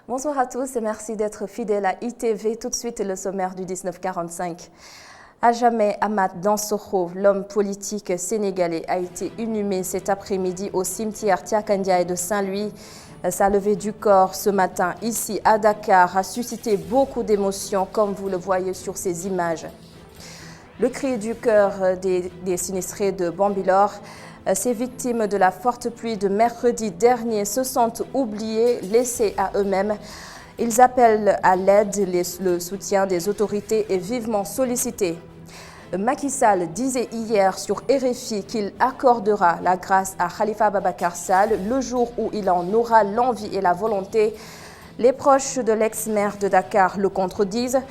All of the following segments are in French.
Bonsoir à tous et merci d'être fidèles à ITV. Tout de suite, le sommaire du 1945. À jamais, Amath Dansokho, l'homme politique sénégalais, a été inhumé cet après-midi au cimetière Tiakandiaye de Saint-Louis. Sa levée du corps ce matin, ici à Dakar, a suscité beaucoup d'émotions, comme vous le voyez sur ces images. Le cri du cœur des sinistrés de Bambilor. Ces victimes de la forte pluie de mercredi dernier se sentent oubliées, laissées à eux-mêmes. Ils appellent à l'aide, le soutien des autorités est vivement sollicité. Macky Sall disait hier sur RFI qu'il accordera la grâce à Khalifa Ababacar Sall le jour où il en aura l'envie et la volonté. Les proches de l'ex-maire de Dakar le contredisent.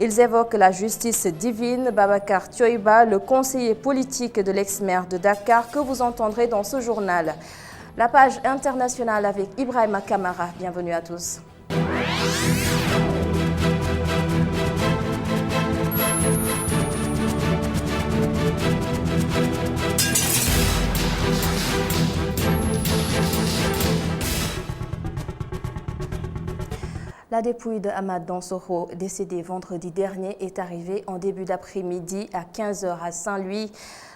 Ils évoquent la justice divine. Babacar Thioiba, le conseiller politique de l'ex-maire de Dakar, que vous entendrez dans ce journal. La page internationale avec Ibrahima Kamara. Bienvenue à tous. La dépouille de Amath Dansokho, décédé vendredi dernier, est arrivée en début d'après-midi à 15h à Saint-Louis.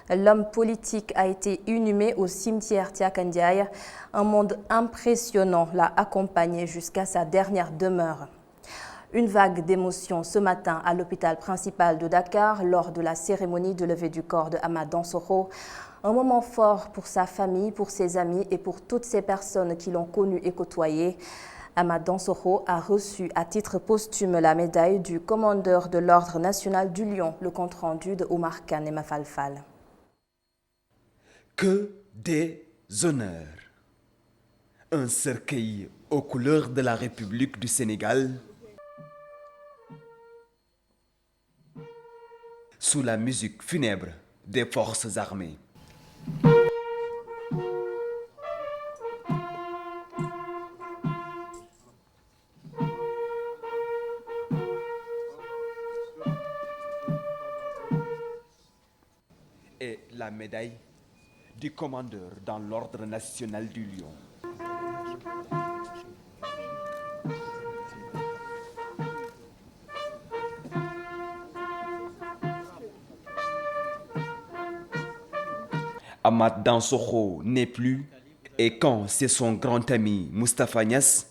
L'homme politique a été inhumé au cimetière Tiakandiaye. Un monde impressionnant l'a accompagné jusqu'à sa dernière demeure. Une vague d'émotions ce matin à l'hôpital principal de Dakar lors de la cérémonie de levée du corps de Amath Dansokho. Un moment fort pour sa famille, pour ses amis et pour toutes ces personnes qui l'ont connu et côtoyé. Amath Dansokho a reçu à titre posthume la médaille du commandeur de l'Ordre national du Lion, le compte-rendu de Omar Khan et Mafalfal. Que des honneurs! Un cercueil aux couleurs de la République du Sénégal, sous la musique funèbre des forces armées. Et la médaille du commandeur dans l'Ordre national du Lion. Amath Dansokho n'est plus, et quand c'est son grand ami Moustapha Niasse,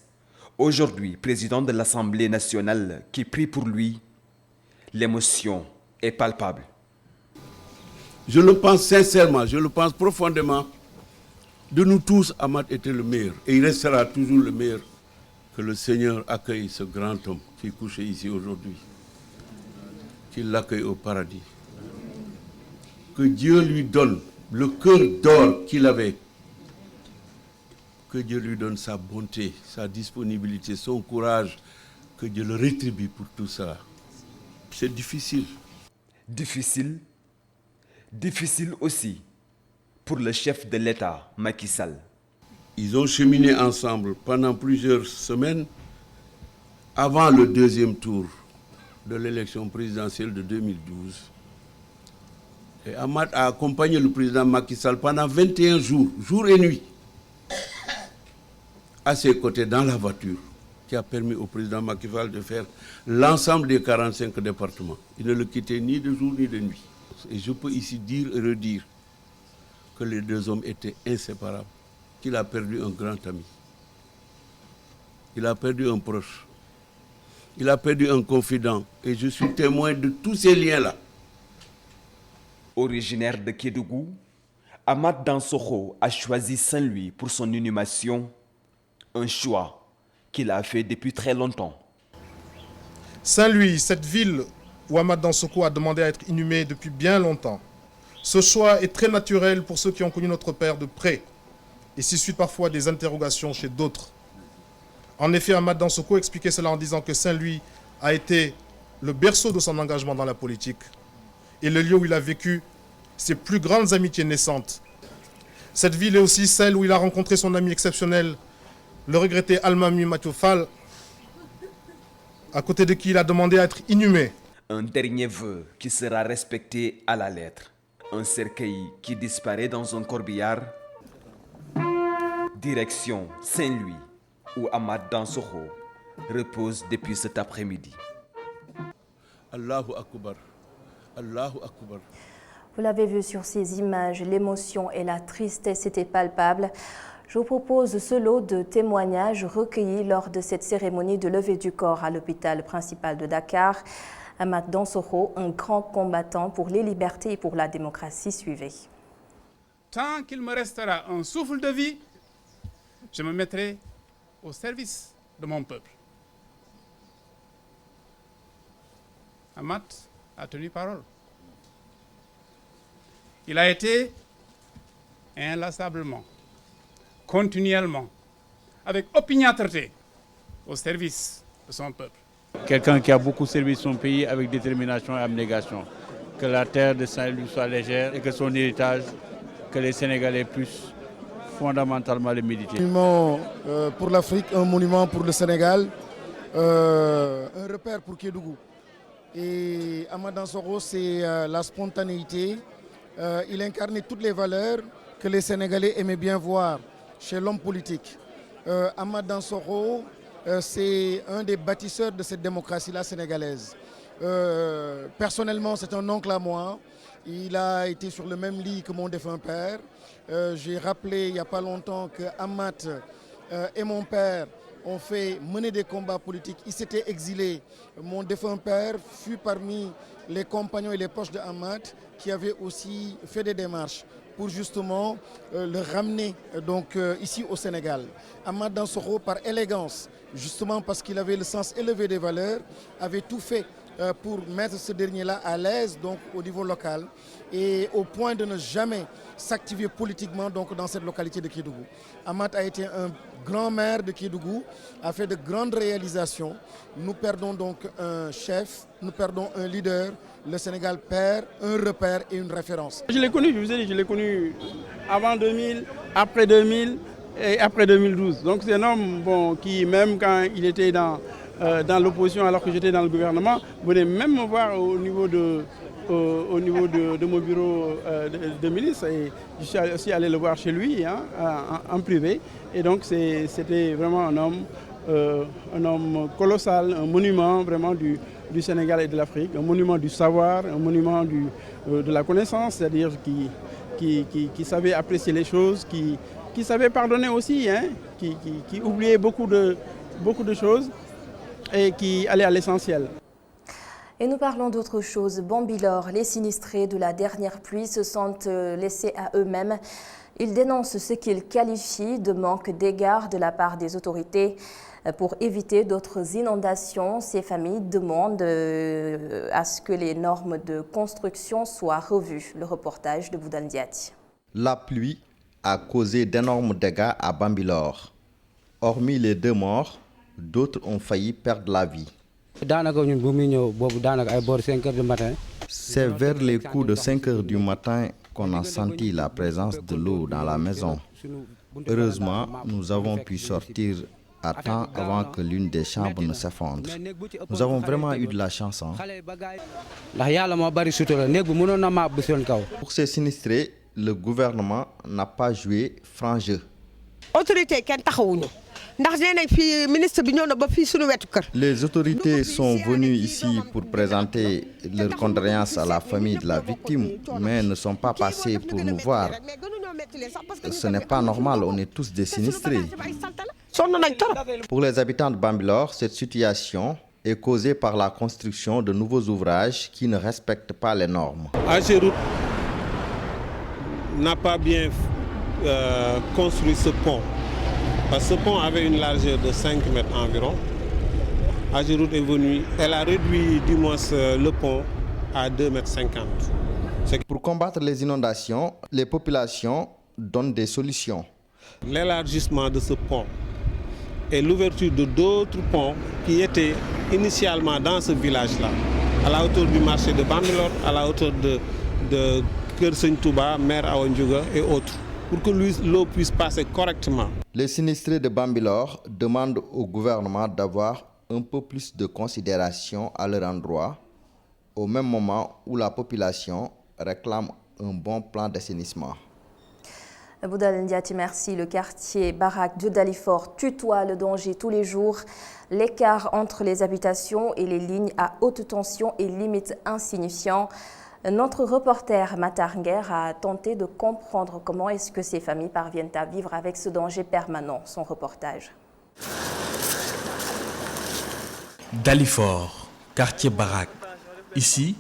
aujourd'hui président de l'Assemblée nationale, qui prie pour lui, l'émotion est palpable. Je le pense sincèrement, je le pense profondément. De nous tous, Amath était le meilleur. Et il restera toujours le meilleur. Que le Seigneur accueille ce grand homme qui est couché ici aujourd'hui. Qu'il l'accueille au paradis. Que Dieu lui donne le cœur d'or qu'il avait. Que Dieu lui donne sa bonté, sa disponibilité, son courage. Que Dieu le rétribue pour tout ça. C'est difficile. Difficile aussi pour le chef de l'État, Macky Sall. Ils ont cheminé ensemble pendant plusieurs semaines avant le deuxième tour de l'élection présidentielle de 2012. Et Amath a accompagné le président Macky Sall pendant 21 jours, jour et nuit, à ses côtés dans la voiture, qui a permis au président Macky Sall de faire l'ensemble des 45 départements. Il ne le quittait ni de jour ni de nuit. Et je peux ici dire et redire que les deux hommes étaient inséparables, qu'il a perdu un grand ami. Il a perdu un proche. Il a perdu un confident. Et je suis témoin de tous ces liens-là. Originaire de Kédougou, Amath Dansokho a choisi Saint-Louis pour son inhumation, un choix qu'il a fait depuis très longtemps. Saint-Louis, cette ville où Amath Dansokho a demandé à être inhumé depuis bien longtemps. Ce choix est très naturel pour ceux qui ont connu notre père de près et suscite parfois des interrogations chez d'autres. En effet, Amath Dansokho expliquait cela en disant que Saint-Louis a été le berceau de son engagement dans la politique et le lieu où il a vécu ses plus grandes amitiés naissantes. Cette ville est aussi celle où il a rencontré son ami exceptionnel, le regretté Almami Mathieu Fall, à côté de qui il a demandé à être inhumé. Un dernier vœu qui sera respecté à la lettre. Un cercueil qui disparaît dans un corbillard. Direction Saint-Louis, où Amath Dansokho repose depuis cet après-midi. Allahu Akbar. Allahu Akbar. Vous l'avez vu sur ces images, l'émotion et la tristesse étaient palpables. Je vous propose ce lot de témoignages recueillis lors de cette cérémonie de levée du corps à l'hôpital principal de Dakar. Amath Dansokho, un grand combattant pour les libertés et pour la démocratie, suivait. Tant qu'il me restera un souffle de vie, je me mettrai au service de mon peuple. Amath a tenu parole. Il a été inlassablement, continuellement, avec opiniâtreté, au service de son peuple. Quelqu'un qui a beaucoup servi son pays avec détermination et abnégation. Que la terre de Saint-Louis soit légère et que son héritage, que les Sénégalais puissent fondamentalement le méditer. Un monument pour l'Afrique, un monument pour le Sénégal, un repère pour Kédougou. Et Amath Dansokho, c'est la spontanéité. Il incarnait toutes les valeurs que les Sénégalais aimaient bien voir chez l'homme politique. Amath Dansokho, c'est un des bâtisseurs de cette démocratie-là sénégalaise. Personnellement, c'est un oncle à moi. Il a été sur le même lit que mon défunt père. J'ai rappelé il n'y a pas longtemps que Amath et mon père ont fait mener des combats politiques. Il s'était exilé. Mon défunt père fut parmi les compagnons et les proches de Amath qui avaient aussi fait des démarches pour justement le ramener donc, ici au Sénégal. Amath Dansokho, par élégance, justement parce qu'il avait le sens élevé des valeurs, avait tout fait pour mettre ce dernier-là à l'aise donc, au niveau local et au point de ne jamais s'activer politiquement donc, dans cette localité de Kédougou. Amath a été un grand maire de Kédougou, a fait de grandes réalisations. Nous perdons donc un chef, nous perdons un leader. Le Sénégal perd un repère et une référence. Je l'ai connu, je vous ai dit, je l'ai connu avant 2000, après 2000 et après 2012. Donc c'est un homme qui, même quand il était dans l'opposition alors que j'étais dans le gouvernement, venait même me voir au niveau de mon bureau de ministre. Et je suis aussi allé le voir chez lui en privé. Et donc c'était vraiment un homme colossal, un monument vraiment du Sénégal et de l'Afrique, un monument du savoir, un monument de la connaissance, c'est-à-dire qui savait apprécier les choses, qui savait pardonner aussi, qui oubliait beaucoup de choses et qui allait à l'essentiel. Et nous parlons d'autre chose. Bambilor, les sinistrés de la dernière pluie se sont laissés à eux-mêmes. Ils dénoncent ce qu'ils qualifient de manque d'égard de la part des autorités. Pour éviter d'autres inondations, ces familles demandent à ce que les normes de construction soient revues. Le reportage de Boudal Diati. La pluie a causé d'énormes dégâts à Bambilor. Hormis les 2 morts, d'autres ont failli perdre la vie. C'est vers les coups de 5 heures du matin qu'on a senti la présence de l'eau dans la maison. Heureusement, nous avons pu sortir à temps avant que l'une des chambres ne s'effondre. Nous avons vraiment eu de la chance. Pour ces sinistrés, le gouvernement n'a pas joué franc jeu. Les autorités sont venues ici pour présenter leurs condoléances à la famille de la victime, mais ne sont pas passées pour nous voir. Ce n'est pas normal, on est tous des sinistrés. Pour les habitants de Bambilor, cette situation est causée par la construction de nouveaux ouvrages qui ne respectent pas les normes. AGEROUTE n'a pas bien construit ce pont. Parce que ce pont avait une largeur de 5 mètres environ. AGEROUTE est venue, elle a réduit du moins le pont à 2,50 mètres. Pour combattre les inondations, les populations donnent des solutions. L'élargissement de ce pont et l'ouverture de d'autres ponts qui étaient initialement dans ce village-là, à la hauteur du marché de Bambilor, à la hauteur de Keur Seigne Touba, Mère Awa Ndiouga et autres, pour que l'eau puisse passer correctement. Les sinistrés de Bambilor demandent au gouvernement d'avoir un peu plus de considération à leur endroit, au même moment où la population réclame un bon plan d'assainissement. Boudal Ndiati, merci. Le quartier Barak de Dalifort tutoie le danger tous les jours. L'écart entre les habitations et les lignes à haute tension est limite insignifiant. Notre reporter Matarnger a tenté de comprendre comment est-ce que ces familles parviennent à vivre avec ce danger permanent. Son reportage. Dalifort, quartier Barak. Ici,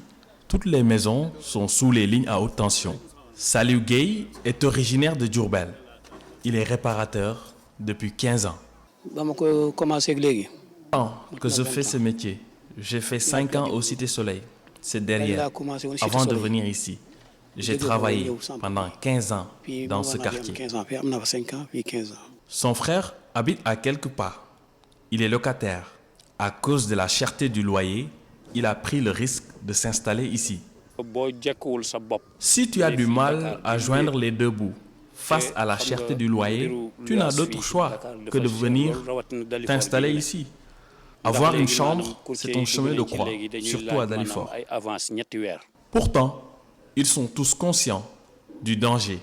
toutes les maisons sont sous les lignes à haute tension. Saliou Gueye est originaire de Diourbel. Il est réparateur depuis 15 ans. Que je fais ce métier. J'ai fait 5 ans au Cité Soleil. C'est derrière. Avant de venir ici, j'ai travaillé pendant 15 ans dans ce quartier. Son frère habite à quelques pas. Il est locataire. À cause de la cherté du loyer, il a pris le risque de s'installer ici. Si tu as du mal à joindre les deux bouts face à la cherté du loyer, tu n'as d'autre choix que de venir t'installer ici. Avoir une chambre, c'est un chemin de croix, surtout à Dalifort. Pourtant, ils sont tous conscients du danger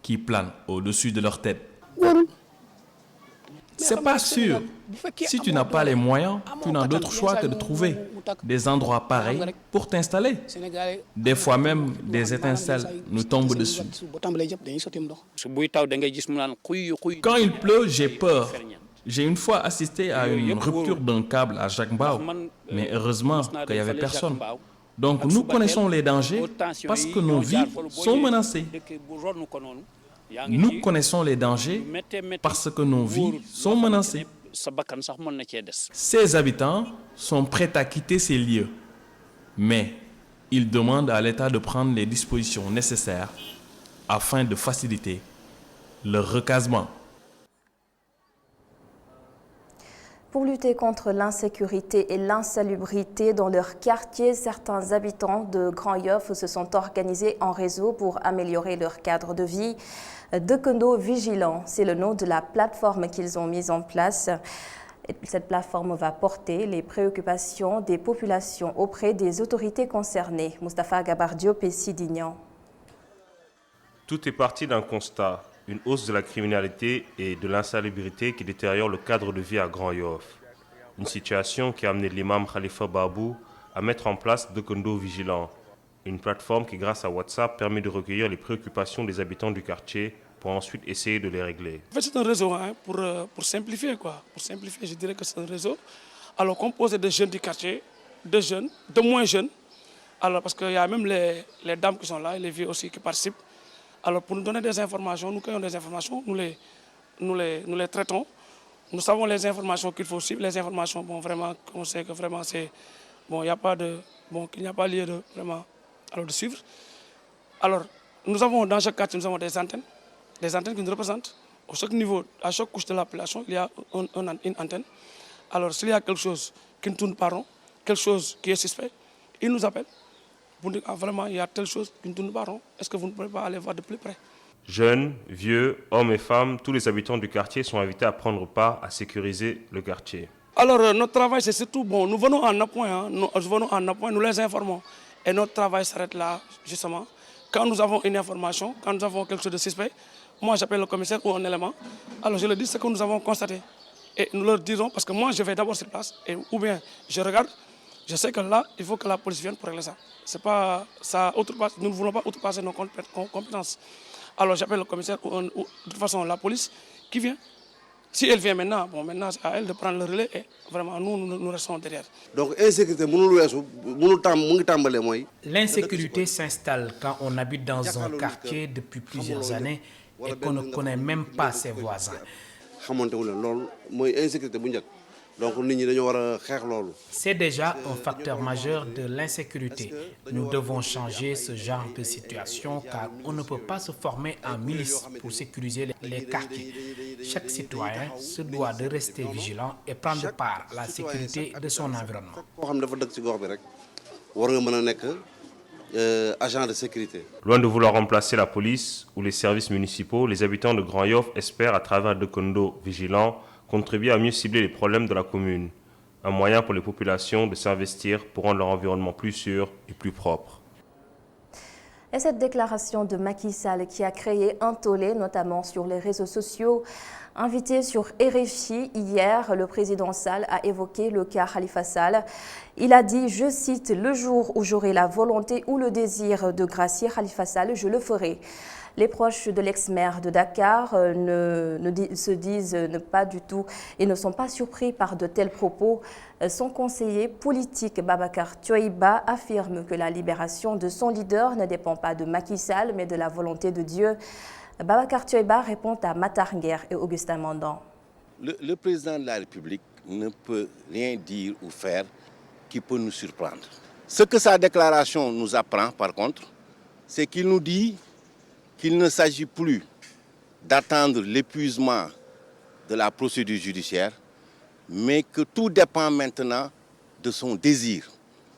qui plane au-dessus de leur tête. C'est pas sûr. Si tu n'as pas les moyens, tu n'as d'autre choix que de trouver des endroits pareils pour t'installer. Des fois même, des étincelles nous tombent dessus. Quand il pleut, j'ai peur. J'ai une fois assisté à une rupture d'un câble à Jacques Mbao, mais heureusement qu'il n'y avait personne. Donc nous connaissons les dangers parce que nos vies sont menacées. Nous connaissons les dangers parce que nos vies sont menacées. Ces habitants sont prêts à quitter ces lieux, mais ils demandent à l'État de prendre les dispositions nécessaires afin de faciliter leur recasement. Pour lutter contre l'insécurité et l'insalubrité dans leur quartier, certains habitants de Grand Yoff se sont organisés en réseau pour améliorer leur cadre de vie. Dekondo Vigilant, c'est le nom de la plateforme qu'ils ont mise en place. Cette plateforme va porter les préoccupations des populations auprès des autorités concernées. Moustapha Gabardio, Pessi-Dignan. Tout est parti d'un constat. Une hausse de la criminalité et de l'insalubrité qui détériore le cadre de vie à Grand Yoff. Une situation qui a amené l'imam Khalifa Babou à mettre en place Dekondo Vigilant, une plateforme qui, grâce à WhatsApp, permet de recueillir les préoccupations des habitants du quartier pour ensuite essayer de les régler. En fait, c'est un réseau pour simplifier, quoi. Pour simplifier, je dirais que c'est un réseau. Alors, composé de jeunes du quartier, de jeunes, de moins jeunes. Alors, parce qu'il y a même les dames qui sont là et les vieux aussi qui participent. Alors, pour nous donner des informations, nous cueillons des informations, nous les traitons. Nous savons les informations qu'il faut suivre, les informations, bon, vraiment, on sait que vraiment c'est, bon, il n'y a pas de, bon, qu'il n'y a pas lieu de vraiment, alors de suivre. Alors, nous avons dans chaque quartier, nous avons des antennes qui nous représentent. À chaque niveau, à chaque couche de la population, il y a une antenne. Alors, s'il y a quelque chose qui ne tourne pas rond, quelque chose qui est suspect, ils nous appellent. Pour dire, ah, vraiment, il y a telle chose qui ne tourne pas rond. Est-ce que vous ne pouvez pas aller voir de plus près? Jeunes, vieux, hommes et femmes, tous les habitants du quartier sont invités à prendre part à sécuriser le quartier. Alors, notre travail, c'est surtout, bon, nous venons en appoint, nous les informons. Et notre travail s'arrête là, justement. Quand nous avons une information, quand nous avons quelque chose de suspect, moi, j'appelle le commissaire ou un élément. Alors, je leur dis ce que nous avons constaté. Et nous leur disons, parce que moi, je vais d'abord sur place, ou bien je regarde. Je sais que là, il faut que la police vienne pour régler ça. C'est pas ça, nous ne voulons pas outrepasser nos compétences. Alors j'appelle le commissaire ou de toute façon la police qui vient. Si elle vient maintenant, bon, maintenant c'est à elle de prendre le relais et vraiment nous restons derrière. Donc l'insécurité s'installe quand on habite dans un quartier depuis plusieurs années et qu'on ne connaît même pas ses voisins. C'est déjà un facteur majeur de l'insécurité. Nous devons changer ce genre de situation car on ne peut pas se former en milice pour sécuriser les quartiers. Chaque citoyen se doit de rester vigilant et prendre part à la sécurité de son environnement. Agent de sécurité. Loin de vouloir remplacer la police ou les services municipaux, les habitants de Grand Yoff espèrent à travers Dekondo Vigilant contribuer à mieux cibler les problèmes de la commune. Un moyen pour les populations de s'investir pour rendre leur environnement plus sûr et plus propre. Et cette déclaration de Macky Sall qui a créé un tollé, notamment sur les réseaux sociaux. Invité sur RFI hier, le président Sall a évoqué le cas Khalifa Sall. Il a dit, je cite, « Le jour où j'aurai la volonté ou le désir de gracier Khalifa Sall, je le ferai ». Les proches de l'ex-maire de Dakar se disent pas du tout et ne sont pas surpris par de tels propos. Son conseiller politique Babacar Thioiba affirme que la libération de son leader ne dépend pas de Macky Sall mais de la volonté de Dieu. Babacar Thioiba répond à Matar Nguer et Augustin Mandan. Le président de la République ne peut rien dire ou faire qui peut nous surprendre. Ce que sa déclaration nous apprend par contre, c'est qu'il nous dit qu'il ne s'agit plus d'attendre l'épuisement de la procédure judiciaire, mais que tout dépend maintenant de son désir.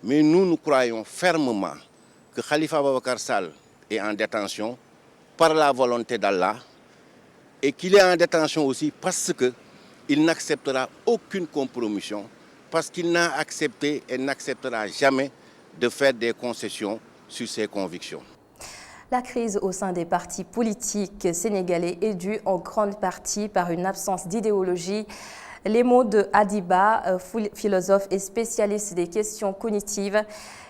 Mais nous croyons fermement que Khalifa Babacar Sall est en détention par la volonté d'Allah et qu'il est en détention aussi parce qu'il n'acceptera aucune compromission, parce qu'il n'a accepté et n'acceptera jamais de faire des concessions sur ses convictions. La crise au sein des partis politiques sénégalais est due en grande partie par une absence d'idéologie. Les mots de Adiba, philosophe et spécialiste des questions cognitives.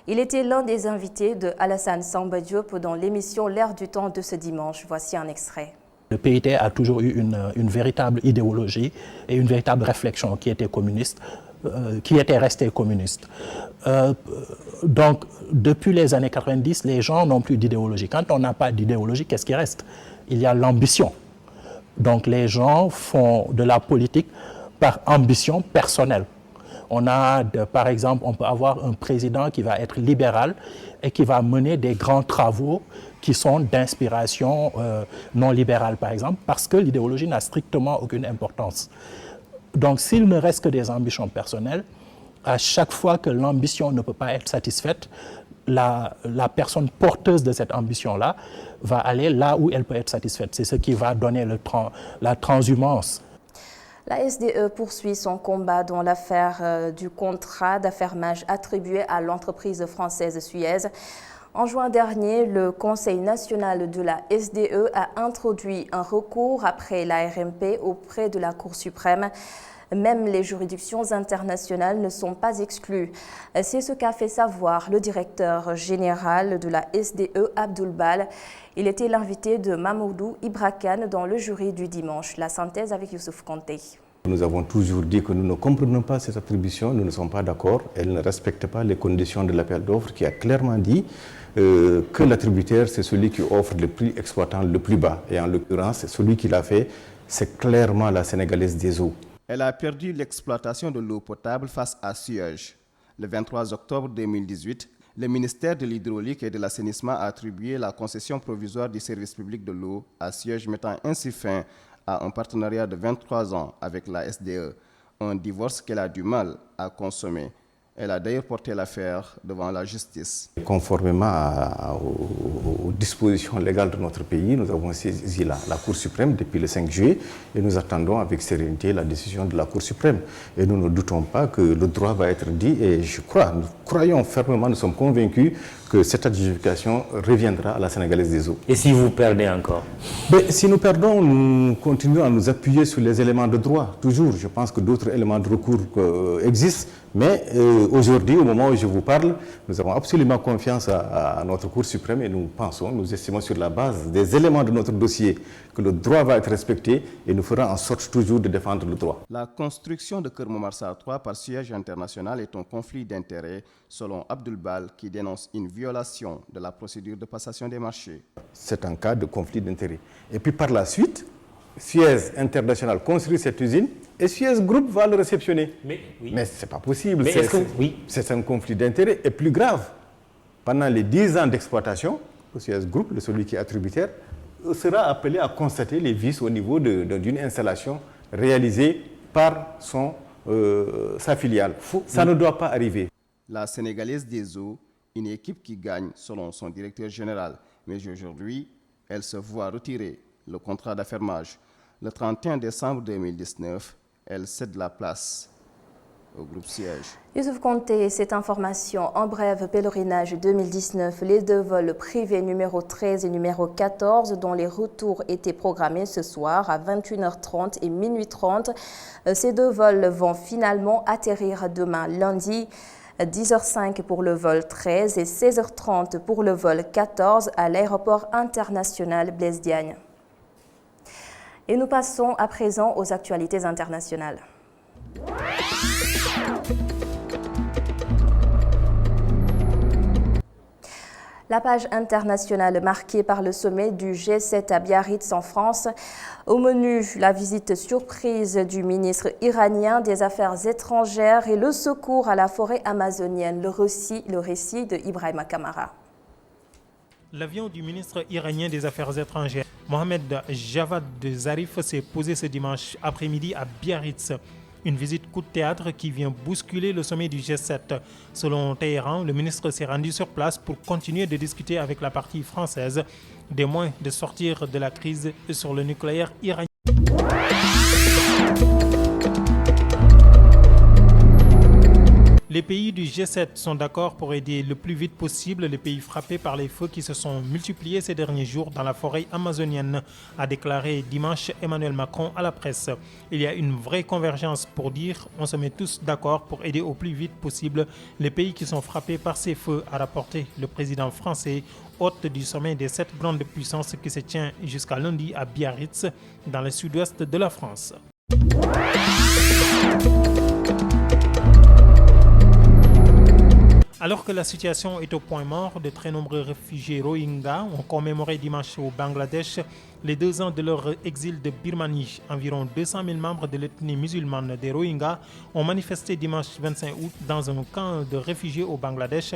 Il était l'un des invités de Alassane Samba Diop dans l'émission L'Air du Temps de ce dimanche. Voici un extrait. Le PIT a toujours eu une véritable idéologie et une véritable réflexion qui était communiste, qui était restée communiste. Donc, depuis les années 90, les gens n'ont plus d'idéologie. Quand on n'a pas d'idéologie, qu'est-ce qui reste? Il y a l'ambition. Donc, les gens font de la politique par ambition personnelle. Par exemple, on peut avoir un président qui va être libéral et qui va mener des grands travaux qui sont d'inspiration non libérale, par exemple, parce que l'idéologie n'a strictement aucune importance. Donc, s'il ne reste que des ambitions personnelles, à chaque fois que l'ambition ne peut pas être satisfaite, la personne porteuse de cette ambition-là va aller là où elle peut être satisfaite. C'est ce qui va donner la transhumance. La SDE poursuit son combat dans l'affaire du contrat d'affermage attribué à l'entreprise française Suez. En juin dernier, le Conseil national de la SDE a introduit un recours après la RMP auprès de la Cour suprême. Même les juridictions internationales ne sont pas exclues. C'est ce qu'a fait savoir le directeur général de la SDE, Abdoul Bal. Il était l'invité de Mamoudou Ibrakan dans le jury du dimanche. La synthèse avec Youssouf Kanté. Nous avons toujours dit que nous ne comprenons pas cette attribution, nous ne sommes pas d'accord. Elle ne respecte pas les conditions de l'appel d'offres qui a clairement dit que l'attributaire, c'est celui qui offre le prix exploitant le plus bas. Et en l'occurrence, celui qui l'a fait, c'est clairement la Sénégalaise des eaux. Elle a perdu l'exploitation de l'eau potable face à Suez. Le 23 octobre 2018, le ministère de l'Hydraulique et de l'Assainissement a attribué la concession provisoire du service public de l'eau à Suez, mettant ainsi fin à un partenariat de 23 ans avec la SDE, un divorce qu'elle a du mal à consommer. Elle a d'ailleurs porté l'affaire devant la justice. Conformément aux dispositions légales de notre pays, nous avons saisi la Cour suprême depuis le 5 juillet et nous attendons avec sérénité la décision de la Cour suprême. Et nous ne doutons pas que le droit va être dit et nous croyons fermement, nous sommes convaincus que cette adjudication reviendra à la Sénégalaise des eaux. Et si vous perdez encore? Si nous perdons, nous continuons à nous appuyer sur les éléments de droit. Toujours, je pense que d'autres éléments de recours existent. Mais aujourd'hui, au moment où je vous parle, nous avons absolument confiance à notre Cour suprême et nous estimons sur la base des éléments de notre dossier que le droit va être respecté et nous ferons en sorte toujours de défendre le droit. La construction de Keur Momar Sarr 3 par Suez International est un conflit d'intérêts, selon Abdoul Bal, qui dénonce une violation de la procédure de passation des marchés. C'est un cas de conflit d'intérêts. Et puis par la suite, Suez International construit cette usine et Suez Group va le réceptionner. Mais ce n'est pas possible. C'est un conflit d'intérêts. Et plus grave, pendant les 10 ans d'exploitation, le Suez Group, celui qui est attributaire, sera appelé à constater les vices au niveau d'une installation réalisée par sa filiale. Ça ne doit pas arriver. La Sénégalaise des eaux, une équipe qui gagne selon son directeur général. Mais aujourd'hui, elle se voit retirer le contrat d'affermage. Le 31 décembre 2019, elle cède la place au groupe siège. Youssouf Konté, cette information en bref, pèlerinage 2019, les deux vols privés numéro 13 et numéro 14 dont les retours étaient programmés ce soir à 21h30 et minuit 30. Ces deux vols vont finalement atterrir demain lundi. 10h05 pour le vol 13 et 16h30 pour le vol 14 à l'aéroport international Blaise Diagne. Et nous passons à présent aux actualités internationales. La page internationale marquée par le sommet du G7 à Biarritz en France. Au menu, la visite surprise du ministre iranien des Affaires étrangères et le secours à la forêt amazonienne. Le récit de Ibrahima Kamara. L'avion du ministre iranien des Affaires étrangères, Mohamed Javad Zarif, s'est posé ce dimanche après-midi à Biarritz. Une visite coup de théâtre qui vient bousculer le sommet du G7. Selon Téhéran, le ministre s'est rendu sur place pour continuer de discuter avec la partie française des moyens de sortir de la crise sur le nucléaire iranien. Les pays du G7 sont d'accord pour aider le plus vite possible les pays frappés par les feux qui se sont multipliés ces derniers jours dans la forêt amazonienne, a déclaré dimanche Emmanuel Macron à la presse. Il y a une vraie convergence pour dire on se met tous d'accord pour aider au plus vite possible les pays qui sont frappés par ces feux, a rapporté le président français, hôte du sommet des 7 grandes puissances qui se tient jusqu'à lundi à Biarritz, dans le sud-ouest de la France. Alors que la situation est au point mort, de très nombreux réfugiés Rohingyas ont commémoré dimanche au Bangladesh les 2 ans de leur exil de Birmanie. Environ 200 000 membres de l'ethnie musulmane des Rohingyas ont manifesté dimanche 25 août dans un camp de réfugiés au Bangladesh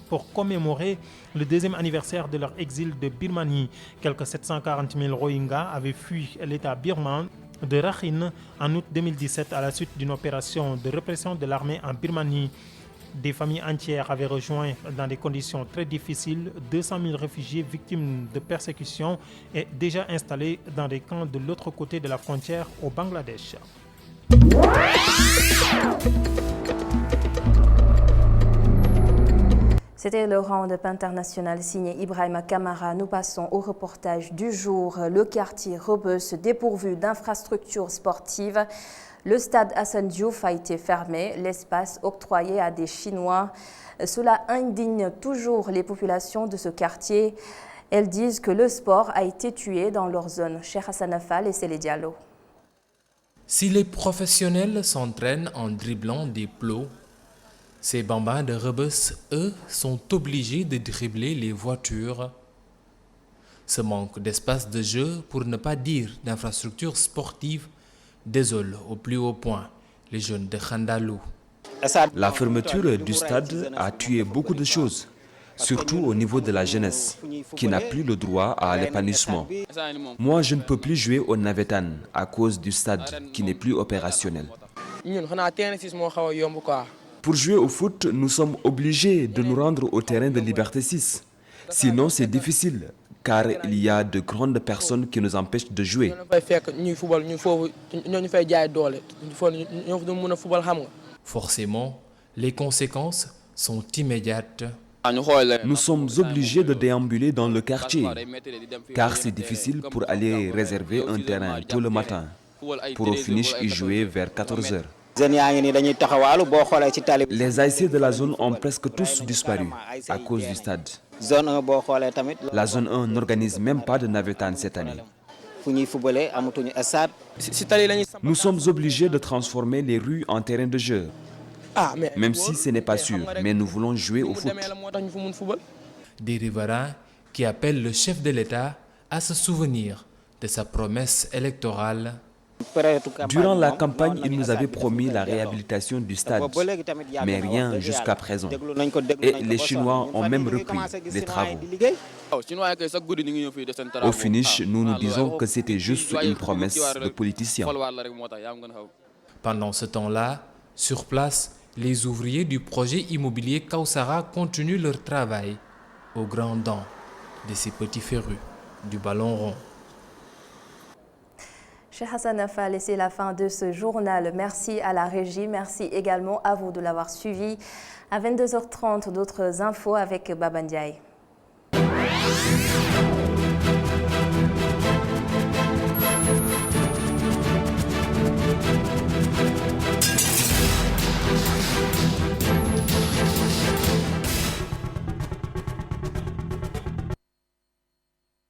pour commémorer le 2e anniversaire de leur exil de Birmanie. Quelques 740 000 Rohingyas avaient fui l'État birman de Rakhine en août 2017 à la suite d'une opération de répression de l'armée en Birmanie. Des familles entières avaient rejoint dans des conditions très difficiles 200 000 réfugiés victimes de persécutions et déjà installés dans des camps de l'autre côté de la frontière au Bangladesh. C'était le round-up international signé Ibrahima Kamara. Nous passons au reportage du jour. Le quartier Rebeuss dépourvu d'infrastructures sportives. Le stade Hassan Diouf a été fermé, l'espace octroyé à des Chinois. Cela indigne toujours les populations de ce quartier. Elles disent que le sport a été tué dans leur zone. Cheikh Hassan Fall et Célé Diallo. Si les professionnels s'entraînent en dribblant des plots, ces bambins de Rebeuss, eux, sont obligés de dribbler les voitures. Ce manque d'espace de jeu, pour ne pas dire d'infrastructures sportives, désole au plus haut point les jeunes de Khandalou. La fermeture du stade a tué beaucoup de choses, surtout au niveau de la jeunesse, qui n'a plus le droit à l'épanouissement. Moi, je ne peux plus jouer au Navetan à cause du stade qui n'est plus opérationnel. Pour jouer au foot, nous sommes obligés de nous rendre au terrain de Liberté 6. Sinon, c'est difficile, car il y a de grandes personnes qui nous empêchent de jouer. Forcément, les conséquences sont immédiates. Nous sommes obligés de déambuler dans le quartier, car c'est difficile pour aller réserver un terrain tôt le matin, pour au finish y jouer vers 14 h. Les ASC de la zone ont presque tous disparu à cause du stade. La zone 1 n'organise même pas de navetan cette année. Nous sommes obligés de transformer les rues en terrain de jeu. Même si ce n'est pas sûr, mais nous voulons jouer au foot. Des riverains qui appellent le chef de l'État à se souvenir de sa promesse électorale. Durant la campagne, il nous avait promis la réhabilitation du stade, mais rien jusqu'à présent. Et les Chinois ont même repris les travaux. Au finish, nous nous disons que c'était juste une promesse de politicien. Pendant ce temps-là, sur place, les ouvriers du projet immobilier Kausara continuent leur travail aux grandes dents de ces petits férus du ballon rond. Cheikh Hassan Fall, c'est la fin de ce journal. Merci à la régie, merci également à vous de l'avoir suivi. À 22h30, d'autres infos avec Baba Ndiaye.